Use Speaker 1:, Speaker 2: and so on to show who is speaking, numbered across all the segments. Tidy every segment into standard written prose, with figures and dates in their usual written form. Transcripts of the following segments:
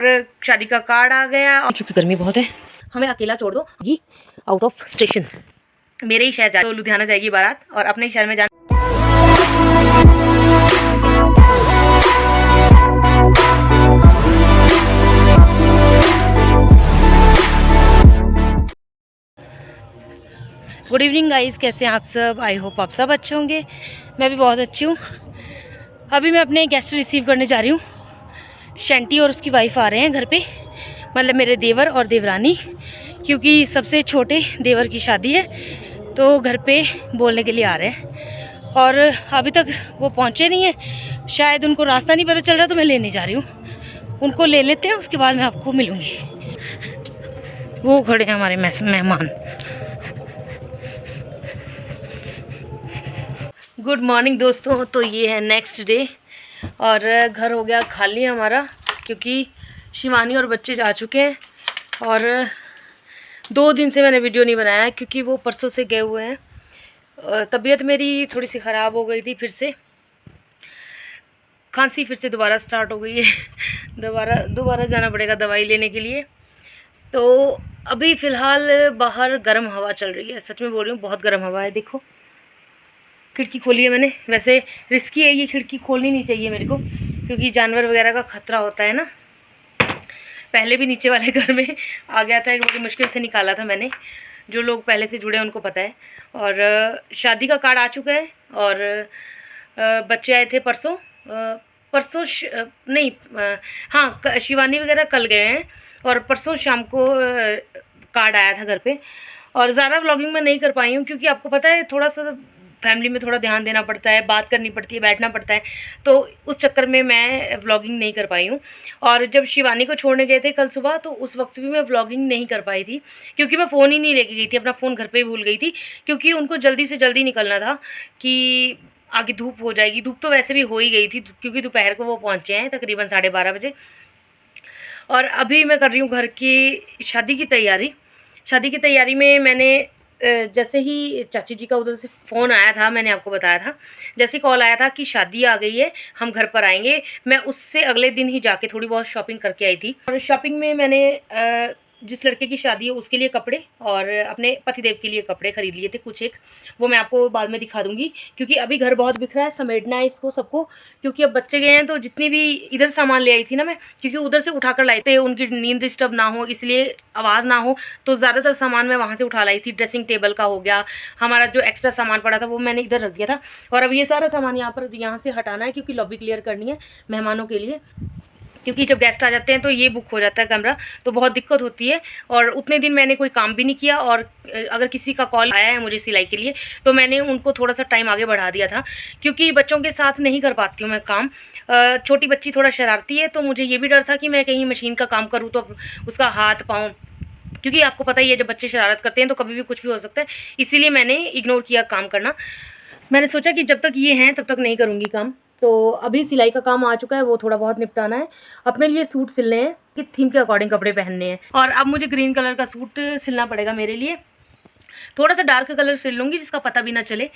Speaker 1: शादी का कार्ड आ गया। क्योंकि गर्मी बहुत है, हमें अकेला छोड़ दो। ये आउट ऑफ स्टेशन मेरे ही शहर जा तो लुधियाना जाएगी बारात और अपने ही शहर में जाना। गुड इवनिंग गाइस, कैसे हैं आप सब? आई होप आप सब अच्छे होंगे। मैं भी बहुत अच्छी हूँ। अभी मैं अपने गेस्ट रिसीव करने जा रही हूँ। शैंटी और उसकी वाइफ आ रहे हैं घर पे, मतलब मेरे देवर और देवरानी, क्योंकि सबसे छोटे देवर की शादी है तो घर पे बोलने के लिए आ रहे हैं। और अभी तक वो पहुँचे नहीं हैं, शायद उनको रास्ता नहीं पता चल रहा, तो मैं लेने जा रही हूँ। उनको ले लेते हैं, उसके बाद मैं आपको मिलूँगी। वो खड़े हैं हमारे मेहमान। गुड मॉर्निंग दोस्तों। तो ये है नेक्स्ट डे और घर हो गया खाली हमारा, क्योंकि शिवानी और बच्चे जा चुके हैं। और 2 दिन से मैंने वीडियो नहीं बनाया क्योंकि वो परसों से गए हुए हैं। तबीयत मेरी थोड़ी सी ख़राब हो गई थी, फिर से खांसी फिर से दोबारा स्टार्ट हो गई है। दोबारा जाना पड़ेगा दवाई लेने के लिए। तो अभी फ़िलहाल बाहर गर्म हवा चल रही है, सच में बोल रही हूँ, बहुत गर्म हवा है। देखो खिड़की खोली है मैंने। वैसे रिस्की है ये, खिड़की खोलनी नहीं चाहिए मेरे को, क्योंकि जानवर वगैरह का खतरा होता है ना। पहले भी नीचे वाले घर में आ गया था, एक बड़ी मुश्किल से निकाला था मैंने। जो लोग पहले से जुड़े हैं उनको पता है। और शादी का कार्ड आ चुका है और बच्चे आए थे परसों। नहीं, हाँ, शिवानी वगैरह कल गए हैं और परसों शाम को कार्ड आया था घर पे। और ज़्यादा व्लॉगिंग मैं नहीं कर पाई हूँ, क्योंकि आपको पता है थोड़ा सा फैमिली में थोड़ा ध्यान देना पड़ता है, बात करनी पड़ती है, बैठना पड़ता है, तो उस चक्कर में मैं व्लॉगिंग नहीं कर पाई हूँ। और जब शिवानी को छोड़ने गए थे कल सुबह, तो उस वक्त भी मैं व्लॉगिंग नहीं कर पाई थी, क्योंकि मैं फ़ोन ही नहीं लेके गई थी, अपना फ़ोन घर पे ही भूल गई थी। क्योंकि उनको जल्दी से जल्दी निकलना था कि आगे धूप हो जाएगी। धूप तो वैसे भी हो ही गई थी, क्योंकि दोपहर को वो पहुँचे हैं तकरीबन 12:30 बजे। और अभी मैं कर रही हूँ घर की शादी की तैयारी। शादी की तैयारी में मैंने जैसे ही चाची जी का उधर से फ़ोन आया था, मैंने आपको बताया था, जैसे कॉल आया था कि शादी आ गई है, हम घर पर आएंगे, मैं उससे अगले दिन ही जाके थोड़ी बहुत शॉपिंग करके आई थी। और शॉपिंग में मैंने जिस लड़के की शादी है उसके लिए कपड़े और अपने पतिदेव के लिए कपड़े ख़रीद लिए थे कुछ एक। वो मैं आपको बाद में दिखा दूँगी, क्योंकि अभी घर बहुत बिखरा है, समेटना है इसको सबको। क्योंकि अब बच्चे गए हैं तो जितनी भी इधर सामान ले आई थी ना मैं, क्योंकि उधर से उठा कर लाई थे, उनकी नींद डिस्टर्ब ना हो इसलिए, आवाज़ ना हो, तो ज़्यादातर सामान मैं वहाँ से उठा लाई थी। ड्रेसिंग टेबल का हो गया, हमारा जो एक्स्ट्रा सामान पड़ा था वो मैंने इधर रख दिया था। और अब ये सारा सामान यहाँ से हटाना है, क्योंकि लॉबी क्लियर करनी है मेहमानों के लिए। क्योंकि जब गेस्ट आ जाते हैं तो ये बुक हो जाता है कमरा, तो बहुत दिक्कत होती है। और उतने दिन मैंने कोई काम भी नहीं किया, और अगर किसी का कॉल आया है मुझे सिलाई के लिए, तो मैंने उनको थोड़ा सा टाइम आगे बढ़ा दिया था, क्योंकि बच्चों के साथ नहीं कर पाती हूँ मैं काम। छोटी बच्ची थोड़ा शरारती है, तो मुझे ये भी डर था कि मैं कहीं मशीन का काम करूँ तो उसका हाथ पाँव, क्योंकि आपको पता ही है जब बच्चे शरारत करते हैं तो कभी भी कुछ भी हो सकता है। इसीलिए मैंने इग्नोर किया काम करना। मैंने सोचा कि जब तक ये हैं तब तक नहीं करूँगी काम। तो अभी सिलाई का काम आ चुका है, वो थोड़ा बहुत निपटाना है। अपने लिए सूट सिलने हैं कि थीम के अकॉर्डिंग कपड़े पहनने हैं। और अब मुझे ग्रीन कलर का सूट सिलना पड़ेगा मेरे लिए। थोड़ा सा डार्क कलर सिल लूँगी जिसका पता भी ना चले।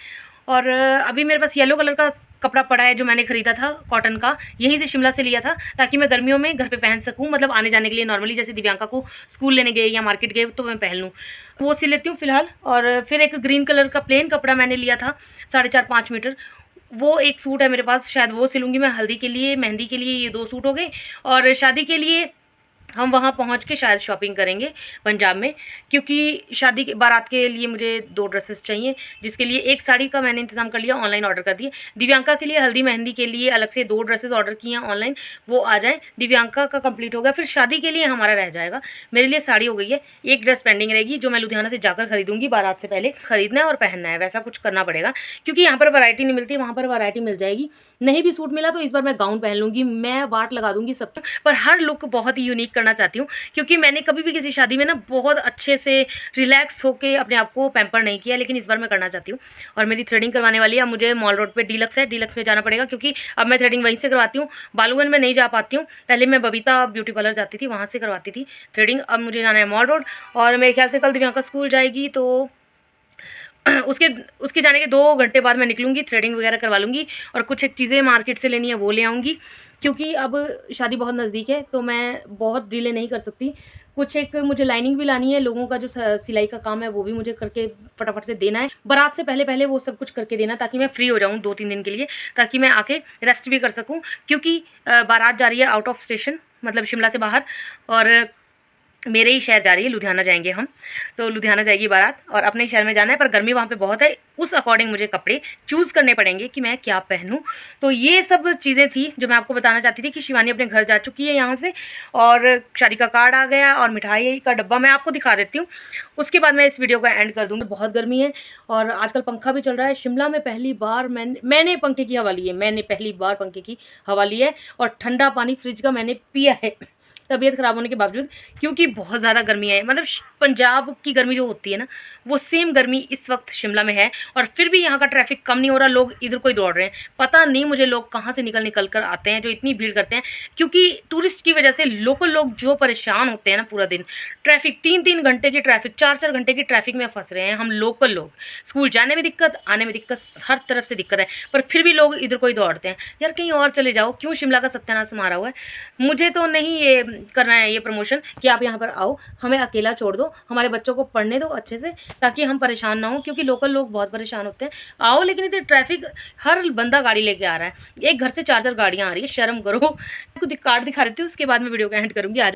Speaker 1: और अभी मेरे पास येलो कलर का कपड़ा पड़ा है जो मैंने ख़रीदा था कॉटन का, यहीं से शिमला से लिया था, ताकि मैं गर्मियों में घर पे पहन सकूं, मतलब आने जाने के लिए नॉर्मली, जैसे दिव्यांका को स्कूल लेने गए या मार्केट गए तो मैं पहन लूँ। वो सिल लेती हूँ फ़िलहाल। और फिर एक ग्रीन कलर का प्लेन कपड़ा मैंने लिया था 4.5-5 मीटर, वो एक सूट है मेरे पास, शायद वो सिलूँगी मैं। हल्दी के लिए, मेहंदी के लिए ये 2 सूट हो गए। और शादी के लिए हम वहाँ पहुँच के शायद शॉपिंग करेंगे पंजाब में, क्योंकि शादी के बारात के लिए मुझे 2 ड्रेसेस चाहिए, जिसके लिए एक साड़ी का मैंने इंतज़ाम कर लिया, ऑनलाइन ऑर्डर कर दिए। दिव्यांका के लिए हल्दी मेहंदी के लिए अलग से 2 ड्रेसेस ऑर्डर किए हैं ऑनलाइन, वो आ जाएँ। दिव्यांका का कंप्लीट हो गया, फिर शादी के लिए हमारा रह जाएगा। मेरे लिए साड़ी हो गई है, एक ड्रेस पेंडिंग रहेगी जो मैं लुधियाना से जाकर खरीदूँगी। बारात से पहले खरीदना है और पहनना है, वैसा कुछ करना पड़ेगा, क्योंकि यहाँ पर वैरायटी नहीं मिलती, वहाँ पर वैरायटी मिल जाएगी। नहीं भी सूट मिला तो इस बार मैं गाउन पहन लूँगी, मैं वाट लगा दूँगी सब, पर हर लुक बहुत ही यूनिक करना चाहती हूँ, क्योंकि मैंने कभी भी किसी शादी में ना बहुत अच्छे से रिलैक्स होके अपने आप को पैम्पर नहीं किया, लेकिन इस बार मैं करना चाहती हूँ। और मेरी थ्रेडिंग करवाने वाली है। अब मुझे मॉल रोड पे डीलक्स है, डीलक्स में जाना पड़ेगा, क्योंकि अब मैं थ्रेडिंग वहीं से करवाती हूँ, बालूगंज में नहीं जा पाती हूँ। पहले मैं बबीता ब्यूटी पार्लर जाती थी, वहाँ से करवाती थी थ्रेडिंग। अब मुझे जाना है मॉल रोड। और मेरे ख्याल से कल दिव्यांका स्कूल जाएगी, तो उसके जाने के 2 घंटे बाद मैं निकलूँगी, थ्रेडिंग वगैरह करवा लूँगी, और कुछ एक चीज़ें मार्केट से लेनी है वो ले आऊँगी, क्योंकि अब शादी बहुत नज़दीक है तो मैं बहुत डिले नहीं कर सकती। कुछ एक मुझे लाइनिंग भी लानी है, लोगों का जो सिलाई का काम है वो भी मुझे करके फटाफट से देना है। बारात से पहले वो सब कुछ करके देना, ताकि मैं फ्री हो जाऊँ 2-3 दिन के लिए, ताकि मैं आके रेस्ट भी कर सकूँ। क्योंकि बारात जा रही है आउट ऑफ स्टेशन, मतलब शिमला से बाहर, और मेरे ही शहर जा रही है, लुधियाना जाएंगे हम। तो लुधियाना जाएगी बारात और अपने शहर में जाना है, पर गर्मी वहाँ पे बहुत है। उस अकॉर्डिंग मुझे कपड़े चूज़ करने पड़ेंगे कि मैं क्या पहनूं। तो ये सब चीज़ें थी जो मैं आपको बताना चाहती थी कि शिवानी अपने घर जा चुकी है यहाँ से, और शादी का कार्ड आ गया और मिठाई का डब्बा मैं आपको दिखा देती हूँ। उसके बाद मैं इस वीडियो का एंड कर दूँगी। बहुत गर्मी है और आजकल पंखा भी चल रहा है। शिमला में पहली बार मैंने पंखे की हवा ली है, मैंने पहली बार पंखे की हवा ली है, और ठंडा पानी फ्रिज का मैंने पिया है तबीयत ख़राब होने के बावजूद, क्योंकि बहुत ज़्यादा गर्मी है। मतलब पंजाब की गर्मी जो होती है ना, वो सेम गर्मी इस वक्त शिमला में है, और फिर भी यहाँ का ट्रैफिक कम नहीं हो रहा। लोग इधर को ही दौड़ रहे हैं, पता नहीं मुझे लोग कहाँ से निकल कर आते हैं जो इतनी भीड़ करते हैं। क्योंकि टूरिस्ट की वजह से लोकल लोग जो परेशान होते हैं ना, पूरा दिन ट्रैफिक, 3-3 घंटे की ट्रैफिक, 4-4 घंटे की ट्रैफिक में फंस रहे हैं हम लोकल लोग। स्कूल जाने में दिक्कत, आने में दिक्कत, हर तरफ से दिक्कत है, पर फिर भी लोग इधर को ही दौड़ते हैं। यार कहीं और चले जाओ, क्यों शिमला का सत्यानाश मारा हुआ है। मुझे तो नहीं ये करना है, ये प्रमोशन कि आप यहाँ पर आओ, हमें अकेला छोड़ दो, हमारे बच्चों को पढ़ने दो अच्छे से, ताकि हम परेशान ना हो, क्योंकि लोकल लोग बहुत परेशान होते हैं। आओ, लेकिन इधर ट्रैफिक, हर बंदा गाड़ी लेके आ रहा है, एक घर से 4-4 गाड़ियाँ आ रही है, शर्म करो। कुछ कार्ड दिखा देती हूँ, उसके बाद मैं वीडियो का एंड करूँगी। आज